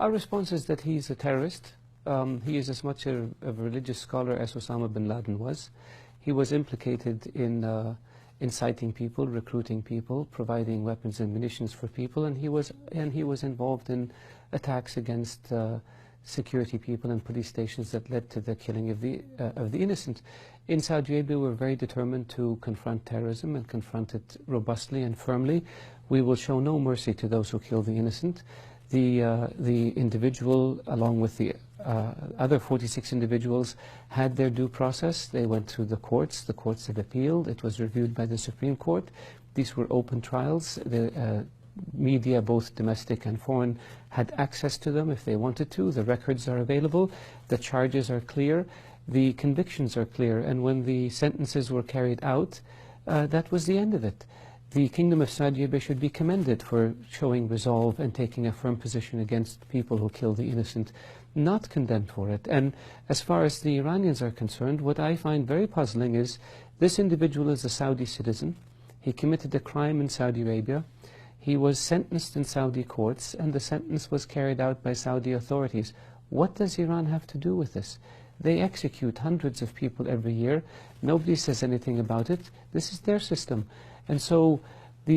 Our response is that he's a terrorist. He is as much a religious scholar as Osama bin Laden was. He was implicated in inciting people, recruiting people, providing weapons and munitions for people, and he was involved in attacks against security people and police stations that led to the killing of the innocent. In Saudi Arabia, we're very determined to confront terrorism and confront it robustly and firmly. We will show no mercy to those who kill the innocent. The individual, along with the other 46 individuals, had their due process. They went through the courts have appealed, it was reviewed by the Supreme Court. These were open trials. The media, both domestic and foreign, had access to them if they wanted to. The records are available, the charges are clear, the convictions are clear, and when the sentences were carried out, that was the end of it. The Kingdom of Saudi Arabia should be commended for showing resolve and taking a firm position against people who kill the innocent, not condemned for it. And as far as the Iranians are concerned, what I find very puzzling is this individual is a Saudi citizen. He committed a crime in Saudi Arabia. He was sentenced in Saudi courts, and the sentence was carried out by Saudi authorities. What does Iran have to do with this? They execute hundreds of people every year. Nobody says anything about it. This is their system. And so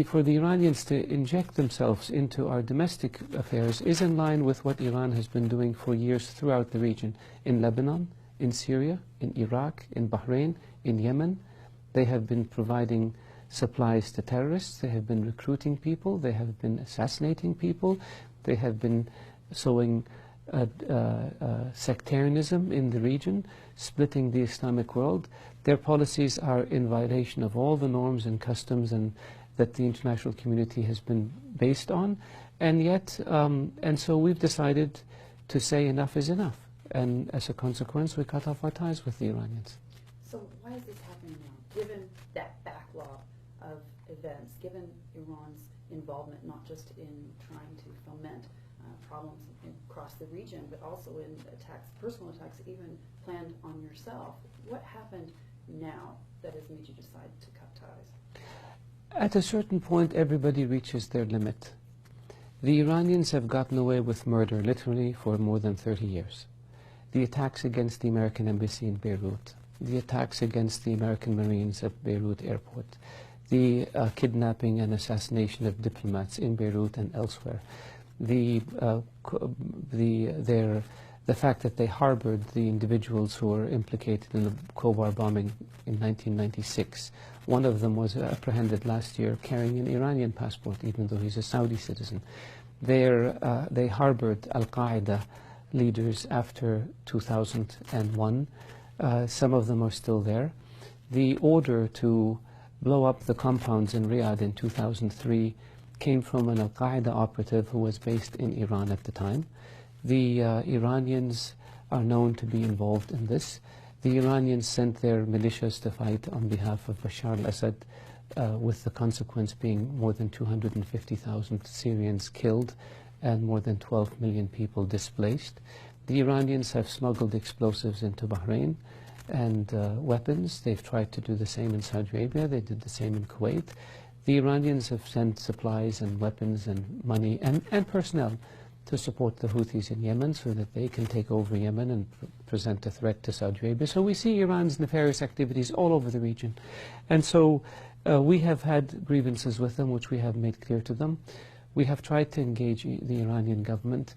for the Iranians to inject themselves into our domestic affairs is in line with what Iran has been doing for years throughout the region. In Lebanon, in Syria, in Iraq, in Bahrain, in Yemen, they have been providing supplies to terrorists, they have been recruiting people, they have been assassinating people, they have been sowing sectarianism in the region, splitting the Islamic world. Their policies are in violation of all the norms and customs and that the international community has been based on, and yet, and so we've decided to say enough is enough, and as a consequence we cut off our ties with the Iranians. So why is this happening now, given that backlog of events, given Iran's involvement not just in trying to foment problems across the region, but also in attacks, personal attacks, even planned on yourself? What happened now that has made you decide to cut ties? At a certain point, everybody reaches their limit. The Iranians have gotten away with murder, literally, for more than 30 years. The attacks against the American embassy in Beirut, the attacks against the American Marines at Beirut airport, the kidnapping and assassination of diplomats in Beirut and elsewhere, the fact that they harbored the individuals who were implicated in the Khobar bombing in 1996. One of them was apprehended last year carrying an Iranian passport, even though he's a Saudi citizen. They harbored Al-Qaeda leaders after 2001. Some of them are still there. The order to blow up the compounds in Riyadh in 2003 came from an Al-Qaeda operative who was based in Iran at the time. The Iranians are known to be involved in this. The Iranians sent their militias to fight on behalf of Bashar al-Assad, with the consequence being more than 250,000 Syrians killed and more than 12 million people displaced. The Iranians have smuggled explosives into Bahrain and weapons. They've tried to do the same in Saudi Arabia. They did the same in Kuwait. The Iranians have sent supplies and weapons and money and personnel to support the Houthis in Yemen so that they can take over Yemen and present a threat to Saudi Arabia. So we see Iran's nefarious activities all over the region. And so we have had grievances with them, which we have made clear to them. We have tried to engage the Iranian government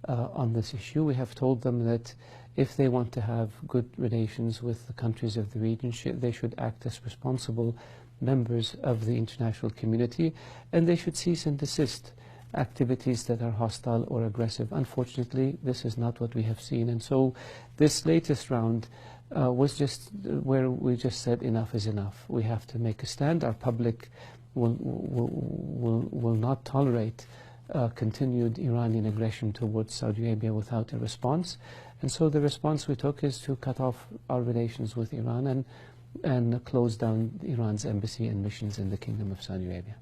on this issue. We have told them that if they want to have good relations with the countries of the region, they should act as responsible members of the international community, and they should cease and desist activities that are hostile or aggressive. Unfortunately, this is not what we have seen, and so this latest round was just where we just said enough is enough. We have to make a stand. Our public will not tolerate continued Iranian aggression towards Saudi Arabia without a response, and so the response we took is to cut off our relations with Iran and close down Iran's embassy and missions in the Kingdom of Saudi Arabia.